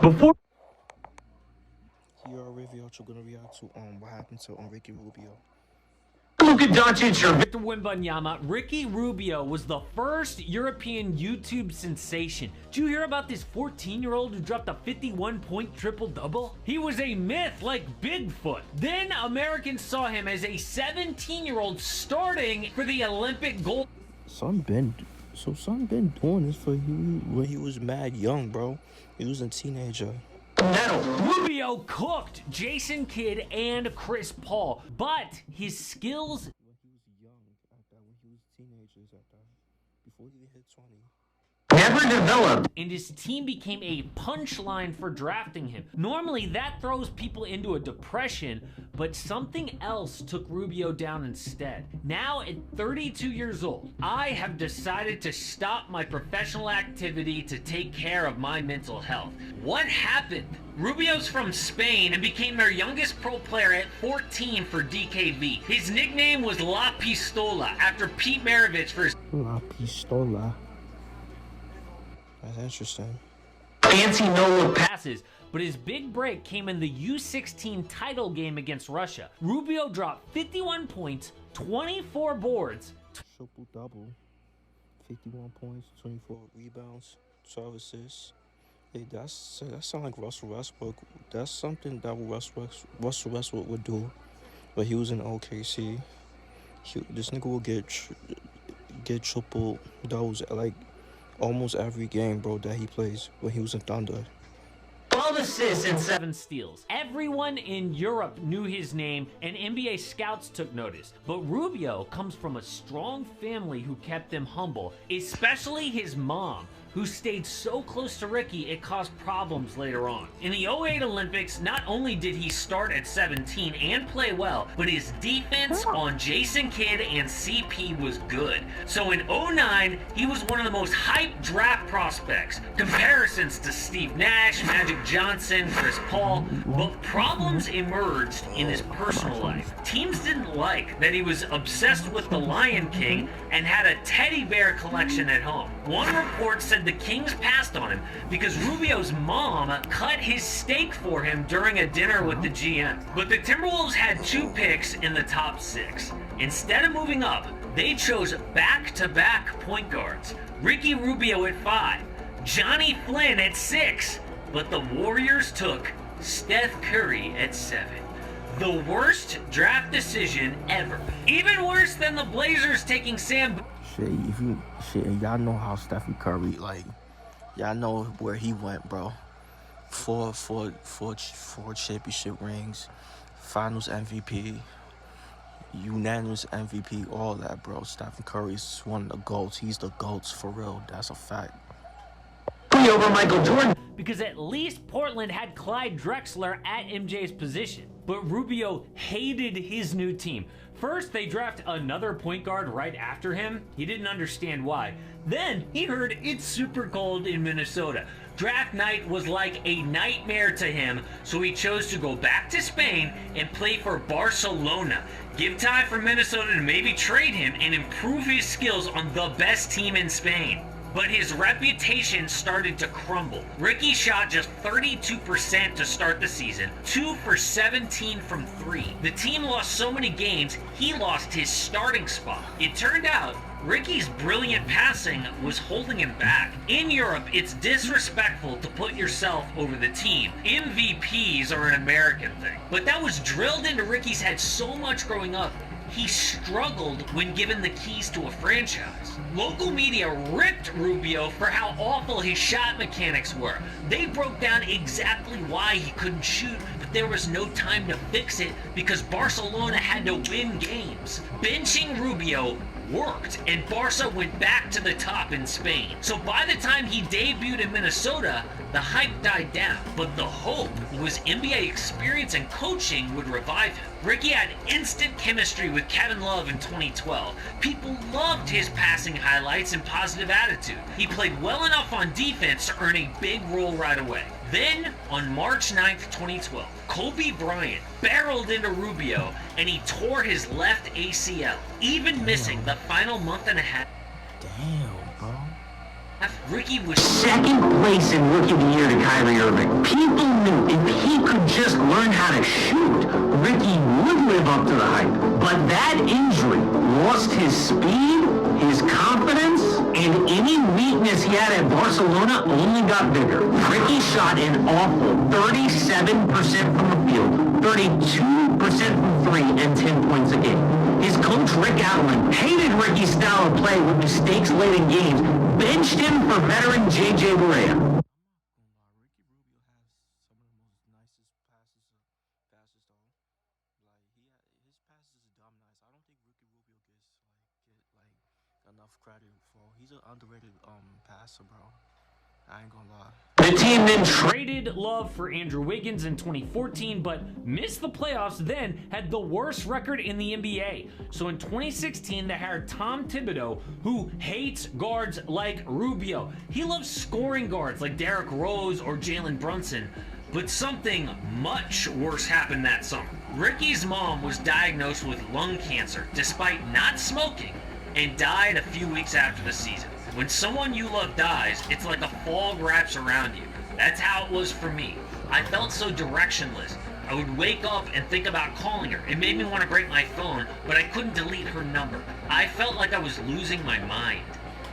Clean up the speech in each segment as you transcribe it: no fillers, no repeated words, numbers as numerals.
Before Here, WavyOcho gonna react to what happened to Ricky Rubio. Luka Doncic or Victor Wembanyama, Ricky Rubio was the first European YouTube sensation. Did you hear about this 14-year-old who dropped a 51-point triple-double? He was a myth like Bigfoot. Then Americans saw him as a 17-year-old starting for the Olympic gold. Son been doing this for you when he was mad young, bro. He was a teenager. Rubio cooked Jason Kidd and Chris Paul, but his skills When he was young at that, when he was teenagers at that, before he hit 20. never developed. and his team became a punchline for drafting him. Normally that throws people into a depression, but something else took Rubio down instead. Now at 32 years old, I have decided to stop my professional activity to take care of my mental health. What happened? Rubio's from Spain and became their youngest pro player at 14 for DKV. His nickname was La Pistola after Pete Maravich for his La Pistola. That's interesting. Fancy no-look passes, but his big break came in the U16 title game against Russia. Rubio dropped 51 points, 24 boards, Triple-double. 51 points, 24 rebounds, 12 assists. Hey, that sounds like Russell Westbrook. That's something that Russell Westbrook would do. But he was in OKC. This nigga will get triple doubles like almost every game, bro, that he plays when he was in Thunder. 12 assists and 7 steals. Everyone in Europe knew his name and NBA scouts took notice. But Rubio comes from a strong family who kept him humble, especially his mom, who stayed so close to Ricky it caused problems later on. In the 08 Olympics, not only did he start at 17 and play well, but his defense on Jason Kidd and CP was good. So in 09, he was one of the most hyped draft prospects. Comparisons to Steve Nash, Magic Johnson, Chris Paul, but problems emerged in his personal life. Teams didn't like that he was obsessed with the Lion King and had a teddy bear collection at home. One report said the Kings passed on him because Rubio's mom cut his steak for him during a dinner with the GM. But the Timberwolves had 2 picks in the top 6. Instead of moving up, they chose back-to-back point guards. Ricky Rubio at 5, Johnny Flynn at 6, but the Warriors took Steph Curry at 7. The worst draft decision ever. Even worse than the Blazers taking Sam. Y'all know how Stephen Curry, like, y'all know where he went, bro. Four championship rings, finals MVP, unanimous MVP, all that, bro. Stephen Curry's one of the GOATs. He's the GOATs for real. That's a fact. over Michael Jordan. Because at least Portland had Clyde Drexler at MJ's position. But Rubio hated his new team. First, they draft another point guard right after him. He didn't understand why. Then, he heard it's super cold in Minnesota. Draft night was like a nightmare to him, so he chose to go back to Spain and play for Barcelona. Give time for Minnesota to maybe trade him and improve his skills on the best team in Spain. But his reputation started to crumble. Ricky shot just 32% to start the season, 2 for 17 from 3. The team lost so many games, he lost his starting spot. It turned out Ricky's brilliant passing was holding him back. In Europe, it's disrespectful to put yourself over the team. MVPs are an American thing. But that was drilled into Ricky's head so much growing up, he struggled when given the keys to a franchise. Local media ripped Rubio for how awful his shot mechanics were. They broke down exactly why he couldn't shoot, but there was no time to fix it because Barcelona had to win games. Benching Rubio worked, and Barca went back to the top in Spain. So by the time he debuted in Minnesota, the hype died down, but the hope was NBA experience and coaching would revive him. Ricky had instant chemistry with Kevin Love in 2012. People loved his passing highlights and positive attitude. He played well enough on defense to earn a big role right away. Then, on March 9th, 2012, Kobe Bryant barreled into Rubio and he tore his left ACL, even missing the final month and a half. Damn, bro. Ricky was second place in Rookie of the Year to Kyrie Irving. People knew if he could just learn how to shoot, Ricky would live up to the hype. But that injury lost his speed, his confidence, and any weakness he had at Barcelona only got bigger. Ricky shot an awful 37% from the field, 32% from three, and 10 points a game. His coach, Rick Allen, hated Ricky's style of play with mistakes late in games, benched him for veteran J.J. Barea. Ricky Rubio has some of the most nicest passes though. Like his passes are dumb nice. I don't think Ricky Rubio get enough credit for. He's an underrated passer, bro. I ain't gonna lie. The team then traded Love for Andrew Wiggins in 2014, but missed the playoffs then, had the worst record in the NBA. So in 2016, they hired Tom Thibodeau, who hates guards like Rubio. He loves scoring guards like Derrick Rose or Jalen Brunson. But something much worse happened that summer. Ricky's mom was diagnosed with lung cancer despite not smoking and died a few weeks after the season. When someone you love dies, it's like a fog wraps around you. That's how it was for me. I felt so directionless. I would wake up and think about calling her. It made me want to break my phone, but I couldn't delete her number. I felt like I was losing my mind.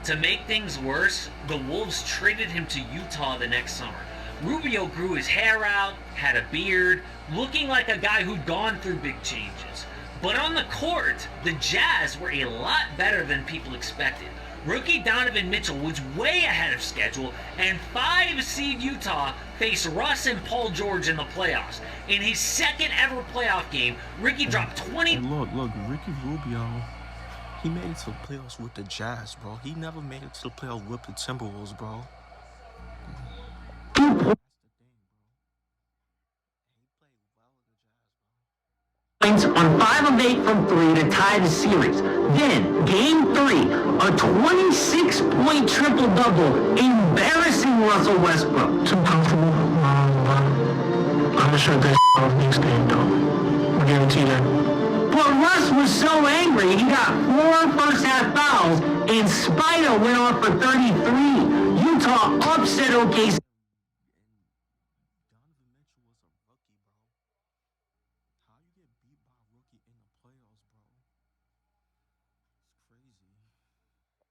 To make things worse, the Wolves traded him to Utah the next summer. Rubio grew his hair out, had a beard, looking like a guy who'd gone through big changes. But on the court, the Jazz were a lot better than people expected. Rookie Donovan Mitchell was way ahead of schedule, and 5-seed Utah faced Russ and Paul George in the playoffs. In his second ever playoff game, Ricky dropped 20. And look, Ricky Rubio, he made it to the playoffs with the Jazz, bro. He never made it to the playoffs with the Timberwolves, bro. points on 5 of 8 from 3 to tie the series. Then, Game 3, a 26-point triple-double, embarrassing Russell Westbrook. Too comfortable. I'm not sure that's next game, though. I guarantee that. But Russ was so angry, he got 4 first-half fouls, and Spida went off for 33. Utah upset OKC.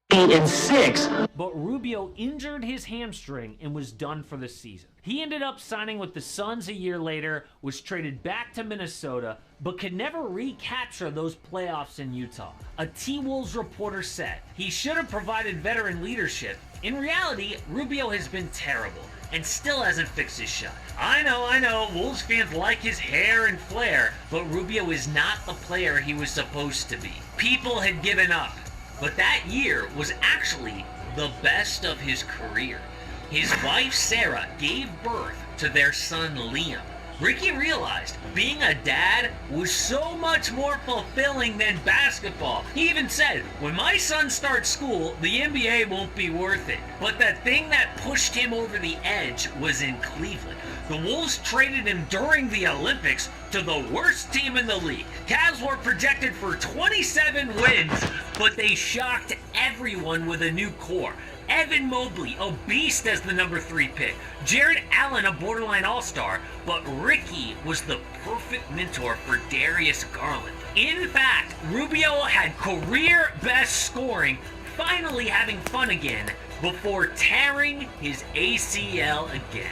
And 6. But Rubio injured his hamstring and was done for the season. He ended up signing with the Suns a year later, was traded back to Minnesota, but could never recapture those playoffs in Utah. A T-Wolves reporter said he should have provided veteran leadership. In reality, Rubio has been terrible and still hasn't fixed his shot. I know, Wolves fans like his hair and flair, but Rubio is not the player he was supposed to be. People had given up. But that year was actually the best of his career. His wife Sarah gave birth to their son Liam. Ricky realized being a dad was so much more fulfilling than basketball. He even said, when my son starts school, the NBA won't be worth it. But the thing that pushed him over the edge was in Cleveland. The Wolves traded him during the Olympics to the worst team in the league. Cavs were projected for 27 wins, but they shocked everyone with a new core. Evan Mobley, a beast as the number 3 pick. Jared Allen, a borderline all-star. But Ricky was the perfect mentor for Darius Garland. In fact, Rubio had career best scoring, finally having fun again, before tearing his ACL again.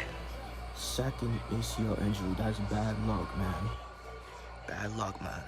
Second ACL injury, that's bad luck, man. Bad luck, man.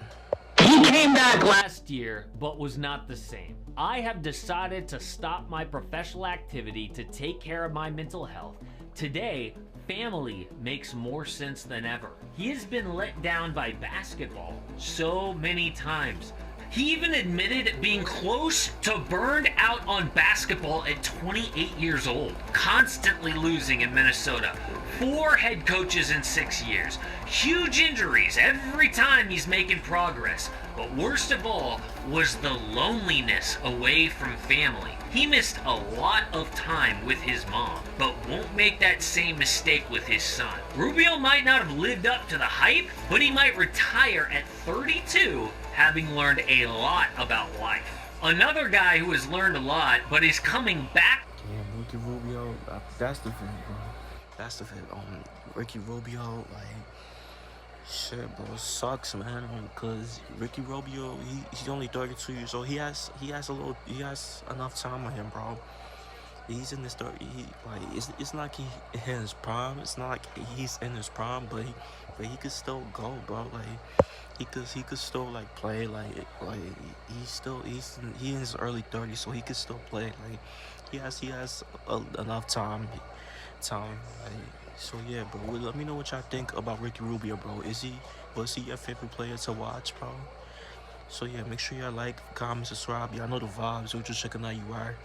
He came back Last year, but was not the same. I have decided to stop my professional activity to take care of my mental health. Today, family makes more sense than ever. He has been let down by basketball so many times. He even admitted being close to burned out on basketball at 28 years old, constantly losing in Minnesota. 4 head coaches in 6 years. Huge injuries every time he's making progress. But worst of all was the loneliness away from family. He missed a lot of time with his mom, but won't make that same mistake with his son. Rubio might not have lived up to the hype, but he might retire at 32, having learned a lot about life. Another guy who has learned a lot, but is coming back. Damn, Ricky That's the thing, bro. That's the thing. Ricky Rubio, like, shit, bro, it sucks, man. Because Ricky Rubio, he's only 32 years old. He has enough time on him, bro. He's in his 30. It's not like he in his prime. It's not like he's in his prime, but he could still go, bro. Like he could still like play. Like he's in his early 30s, so he could still play. Like he has enough time. Like, so yeah, bro. Well, let me know what y'all think about Ricky Rubio, bro. Was he your favorite player to watch, bro? So yeah, make sure y'all like, comment, subscribe. Y'all know the vibes. We're just checking out you are.